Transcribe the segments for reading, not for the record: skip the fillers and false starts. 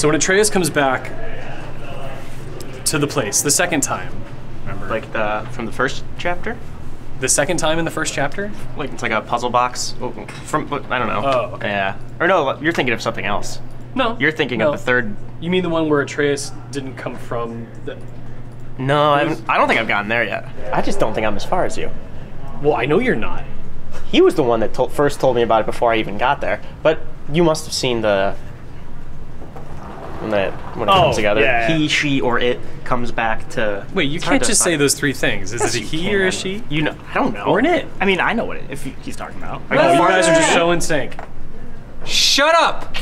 So when Atreus comes back to the place the second time, remember? Like from the first chapter? The second time in the first chapter? Like it's like a puzzle box from I don't know. Oh, okay. Yeah. Or no, you're thinking of something else. No. You're thinking of the third. You mean the one where Atreus didn't come from the... No, I don't think I've gotten there yet. I just don't think I'm as far as you. Well, I know you're not. He was the one that first told me about it before I even got there. But you must have seen the... When it comes together. Yeah. He, she, or it comes back to... Wait, you can't just say those three things. Is it a he or a she? You know, I don't know. Or an it? I mean, I know what he's talking about. Oh, you guys are just so in sync. Shut up!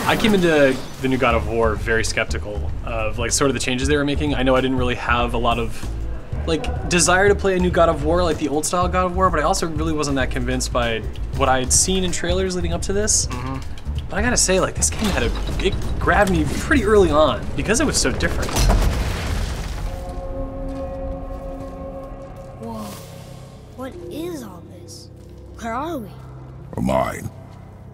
I came into the new God of War very skeptical of like sort of the changes they were making. I know I didn't really have a lot of like desire to play a new God of War like the old style God of War, but I also really wasn't that convinced by what I had seen in trailers leading up to this. But I gotta say, like, this game it grabbed me pretty early on because it was so different. Whoa, what is all this? Where are we? A mine.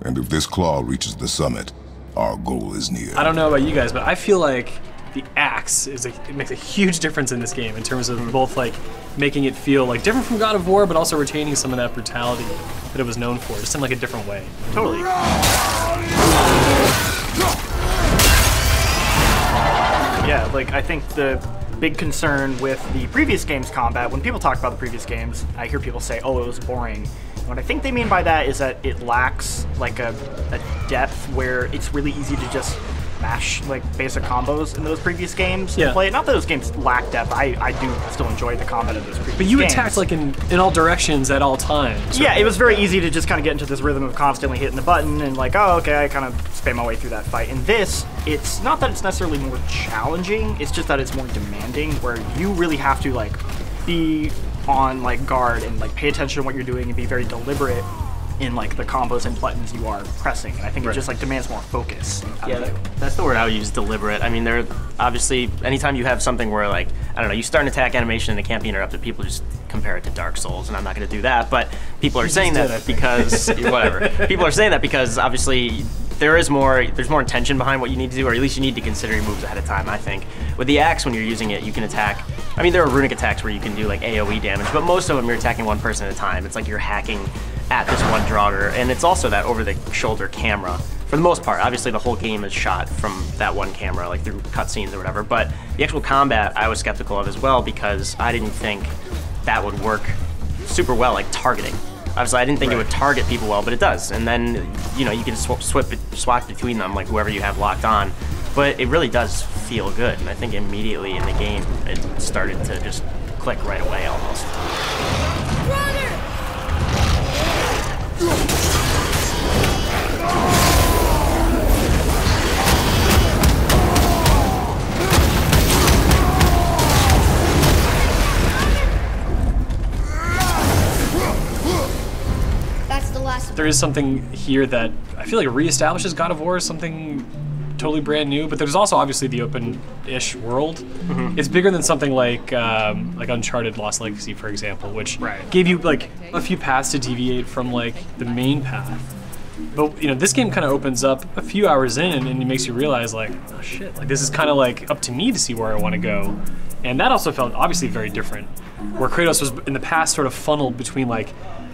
And if this claw reaches the summit, our goal is near. I don't know about you guys, but I feel like the axe it makes a huge difference in this game in terms of both like making it feel like different from God of War, but also retaining some of that brutality that it was known for, just in like a different way. Totally. Yeah, like I think the big concern with the previous game's combat, when people talk about the previous games, I hear people say, oh, it was boring. What I think they mean by that is that it lacks like a depth where it's really easy to just mash like basic combos in those previous games and play it. Not that those games lack depth. I do still enjoy the combat of those previous games. But you attacked like in all directions at all times. Yeah, it was very easy to just kind of get into this rhythm of constantly hitting the button and like, oh, okay, I kind of spam my way through that fight. In this, it's not that it's necessarily more challenging, it's just that it's more demanding, where you really have to like be on like guard and like pay attention to what you're doing and be very deliberate in like the combos and buttons you are pressing. And I think it just like demands more focus. Yeah, that's the word I would use, deliberate. I mean, there obviously anytime you have something where like, I don't know, you start an attack animation and it can't be interrupted, people just compare it to Dark Souls, and I'm not going to do that, but people are saying that because whatever. People are saying that because obviously there's more intention behind what you need to do, or at least you need to consider your moves ahead of time, I think. With the axe, when you're using it, you can attack. I mean, there are runic attacks where you can do like AoE damage, but most of them you're attacking one person at a time. It's like you're hacking at this one draugr, and it's also that over-the-shoulder camera. For the most part, obviously the whole game is shot from that one camera, like through cutscenes or whatever, but the actual combat I was skeptical of as well because I didn't think that would work super well, like targeting. Obviously, I didn't think it would target people well, but it does. And then, you know, you can swap between them, like whoever you have locked on. But it really does feel good, and I think immediately in the game, it started to just click right away almost. There is something here that I feel like reestablishes God of War as something totally brand new, but there's also obviously the open-ish world. It's bigger than something like Uncharted Lost Legacy, for example, which gave you like a few paths to deviate from like the main path. But you know, this game kind of opens up a few hours in and it makes you realize like, oh shit, like this is kind of like up to me to see where I want to go. And that also felt obviously very different, where Kratos was in the past sort of funneled between like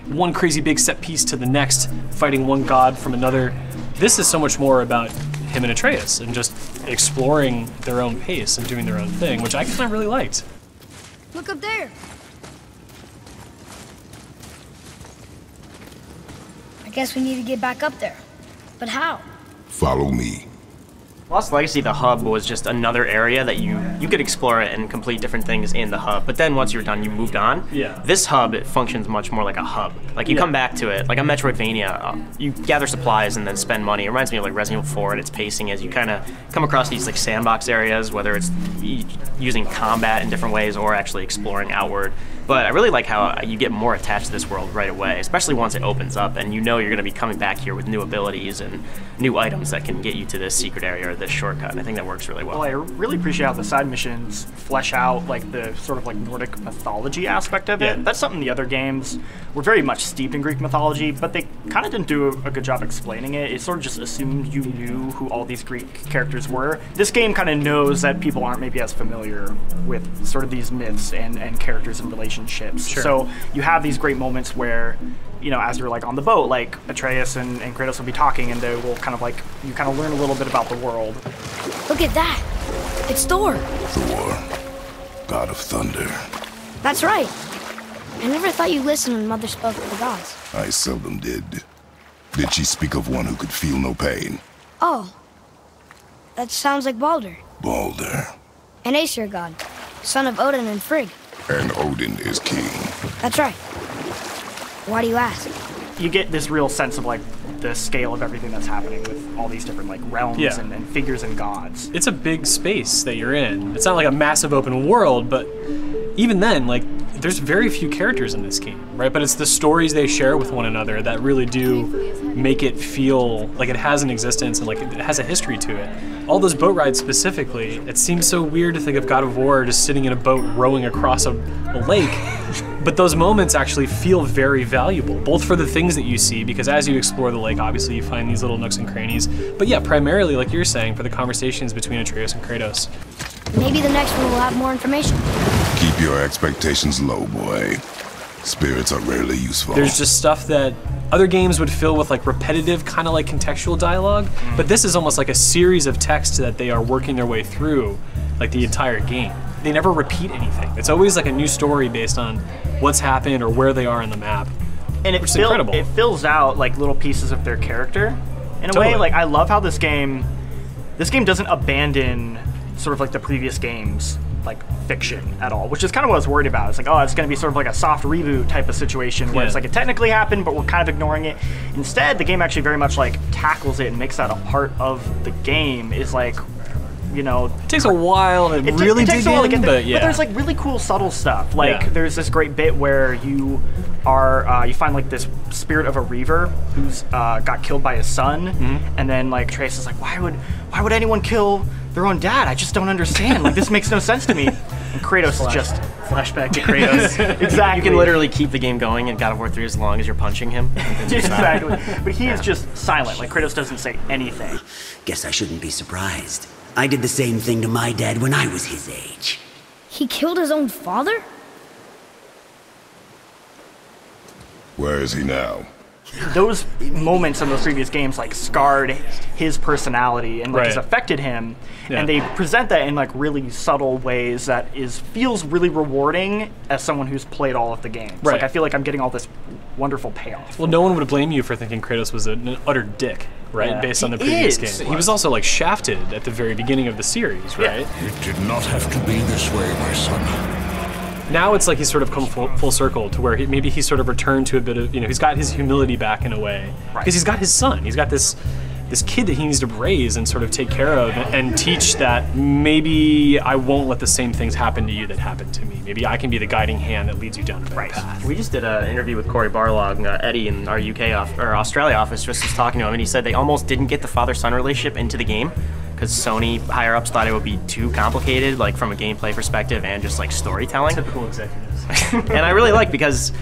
one crazy big set piece to the next, fighting one god from another. This is so much more about him and Atreus and just exploring their own pace and doing their own thing, which I kind of really liked. Look up there. I guess we need to get back up there. But how? Follow me. Lost Legacy, the hub was just another area that you could explore it and complete different things in the hub. But then once you're done, you moved on. Yeah. This hub, it functions much more like a hub. Like you come back to it, like a Metroidvania. You gather supplies and then spend money. It reminds me of like Resident Evil 4 and its pacing as you kind of come across these like sandbox areas, whether it's using combat in different ways or actually exploring outward. But I really like how you get more attached to this world right away, especially once it opens up and you know you're going to be coming back here with new abilities and new items that can get you to this secret area or this shortcut. And I think that works really well. Well, I really appreciate how the side missions flesh out like the sort of like Nordic mythology aspect of it. Yeah. That's something the other games were very much steeped in Greek mythology, but they kind of didn't do a good job explaining it. It sort of just assumed you knew who all these Greek characters were. This game kind of knows that people aren't maybe as familiar with sort of these myths and characters and relationships. Sure. So you have these great moments where, you know, as you're like on the boat, like Atreus and Kratos will be talking and they will kind of like, you kind of learn a little bit about the world. Look at that. It's Thor. Thor, god of thunder. That's right. I never thought you listened when Mother spoke of the gods. I seldom did. Did she speak of one who could feel no pain? Oh. That sounds like Baldur. Baldur. An Aesir god. Son of Odin and Frigg. And Odin is king. That's right. Why do you ask? You get this real sense of like the scale of everything that's happening with all these different like realms and figures and gods. It's a big space that you're in. It's not like a massive open world, but even then, like, there's very few characters in this game, right? But it's the stories they share with one another that really do make it feel like it has an existence and like it has a history to it. All those boat rides specifically, it seems so weird to think of God of War just sitting in a boat rowing across a lake, but those moments actually feel very valuable, both for the things that you see, because as you explore the lake, obviously you find these little nooks and crannies, but yeah, primarily, like you're saying, for the conversations between Atreus and Kratos. Maybe the next one will have more information. Keep your expectations low, boy. Spirits are rarely useful. There's just stuff that other games would fill with like repetitive, kind of like contextual dialogue, but this is almost like a series of texts that they are working their way through, like the entire game. They never repeat anything. It's always like a new story based on what's happened or where they are in the map. And which is incredible. It fills out like little pieces of their character. In a Totally. way, like I love how this game doesn't abandon sort of like the previous games like fiction at all, which is kind of what I was worried about. It's like, oh, it's going to be sort of like a soft reboot type of situation where it's like it technically happened, but we're kind of ignoring it. Instead, the game actually very much like tackles it and makes that a part of the game. Is like, you know, It takes a while to really dig in, but yeah. But there's like really cool subtle stuff. Like there's this great bit where you are you find like this spirit of a reaver who's got killed by his son, and then like Trace is like, why would anyone kill their own dad? I just don't understand. Like this makes no sense to me. And Kratos is just flashback to Kratos. Exactly. You can literally keep the game going in God of War 3 as long as you're punching him. Exactly. But he is just silent. Like Kratos doesn't say anything. Guess I shouldn't be surprised. I did the same thing to my dad when I was his age. He killed his own father? Where is he now? Those moments in those previous games like scarred his personality and like has Right. affected him, Yeah. and they present that in like really subtle ways that feels really rewarding as someone who's played all of the games. Right. Like I feel like I'm getting all this wonderful payoff. Well, no one would blame you for thinking Kratos was an utter dick, right? Yeah. Based on the He previous is. game. He was also like shafted at the very beginning of the series, right? It did not have to be this way, my son. Now it's like he's sort of come full circle to where maybe he's sort of returned to a bit of, he's got his humility back in a way. Because he's got his son. He's got this kid that he needs to raise and sort of take care of and teach that maybe I won't let the same things happen to you that happened to me. Maybe I can be the guiding hand that leads you down the right path. We just did an interview with Corey Barlog. Eddie in our Australia office just was talking to him, and he said they almost didn't get the father-son relationship into the game because Sony higher-ups thought it would be too complicated, like from a gameplay perspective and just like storytelling. Typical executives. And I really like because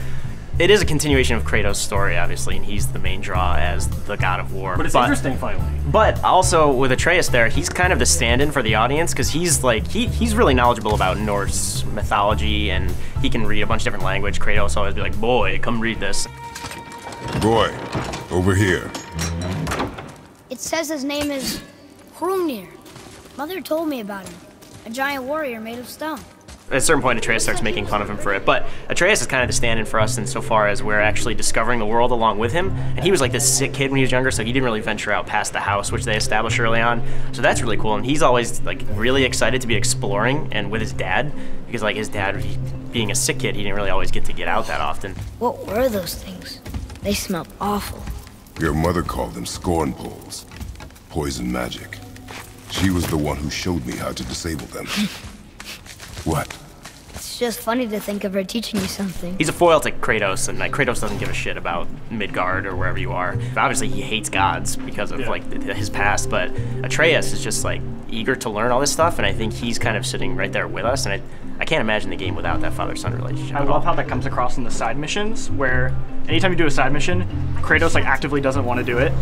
it is a continuation of Kratos' story, obviously, and he's the main draw as the God of War. But it's interesting, finally. But also with Atreus there, he's kind of the stand-in for the audience because he's like he's really knowledgeable about Norse mythology and he can read a bunch of different language. Kratos always be like, "Boy, come read this." Boy, over here. It says his name is Hrungnir. Mother told me about him. A giant warrior made of stone. at a certain point, Atreus starts making fun of him for it. But Atreus is kind of the stand-in for us insofar as we're actually discovering the world along with him. And he was like this sick kid when he was younger, so he didn't really venture out past the house, which they established early on. So that's really cool. And he's always like really excited to be exploring and with his dad, because like his dad, being a sick kid, he didn't really always get to get out that often. What were those things? They smelled awful. Your mother called them scorn poles. Poison magic. She was the one who showed me how to disable them. What? It's just funny to think of her teaching you something. He's a foil to Kratos, and like Kratos doesn't give a shit about Midgard or wherever you are. Obviously, he hates gods because of like his past, but Atreus is just like eager to learn all this stuff, and I think he's kind of sitting right there with us, and I can't imagine the game without that father-son relationship. I love how that comes across in the side missions, where anytime you do a side mission, Kratos like actively doesn't want to do it.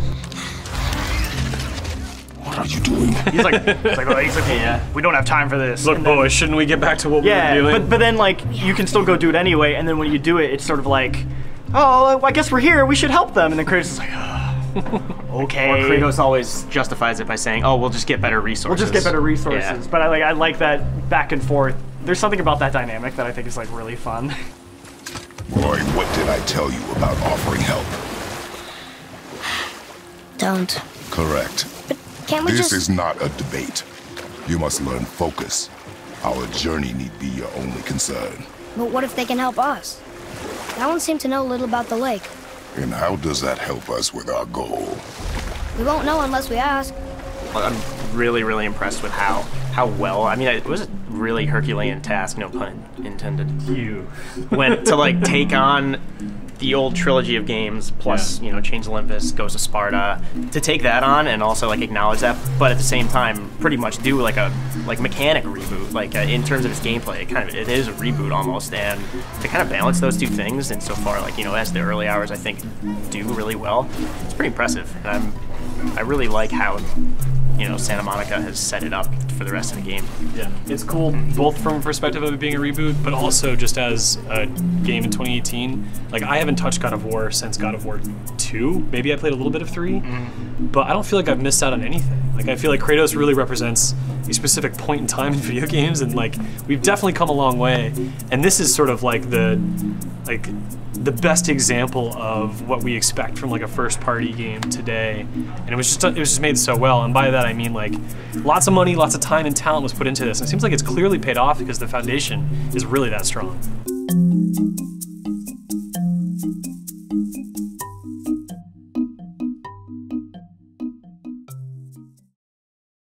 What are you doing? He's like, yeah, we don't have time for this. Look, boys, shouldn't we get back to what we were doing? but then like you can still go do it anyway, and then when you do it, it's sort of like, oh, I guess we're here. We should help them. And then Kratos is like, okay. Or Kratos always justifies it by saying, oh, we'll just get better resources. We'll just get better resources. Yeah. But I like that back and forth. There's something about that dynamic that I think is like really fun. Boy, what did I tell you about offering help? Don't. Correct. But can't we This just... is not a debate. You must learn focus. Our journey need be your only concern. But what if they can help us? That one seemed to know a little about the lake. And how does that help us with our goal? We won't know unless we ask. I'm really, really impressed with how well, I mean, it was a really Herculean task, no pun intended. You went to like take on the old trilogy of games, plus, you know, Chains of Olympus, Ghost of Sparta, to take that on and also like acknowledge that, but at the same time, pretty much do like a mechanic reboot, like in terms of its gameplay, it is a reboot almost, and to kind of balance those two things, and so far, like, you know, as the early hours I think do really well, it's pretty impressive, and I really like how, you know, Santa Monica has set it up for the rest of the game. Yeah, it's cool both from a perspective of it being a reboot, but also just as a game in 2018. Like, I haven't touched God of War since God of War 2. Maybe I played a little bit of 3, but I don't feel like I've missed out on anything. Like, I feel like Kratos really represents a specific point in time in video games, and like, we've definitely come a long way. And this is sort of like the best example of what we expect from like a first-party game today, and it was just made so well. And by that I mean like lots of money, lots of time and talent was put into this, and it seems like it's clearly paid off because the foundation is really that strong.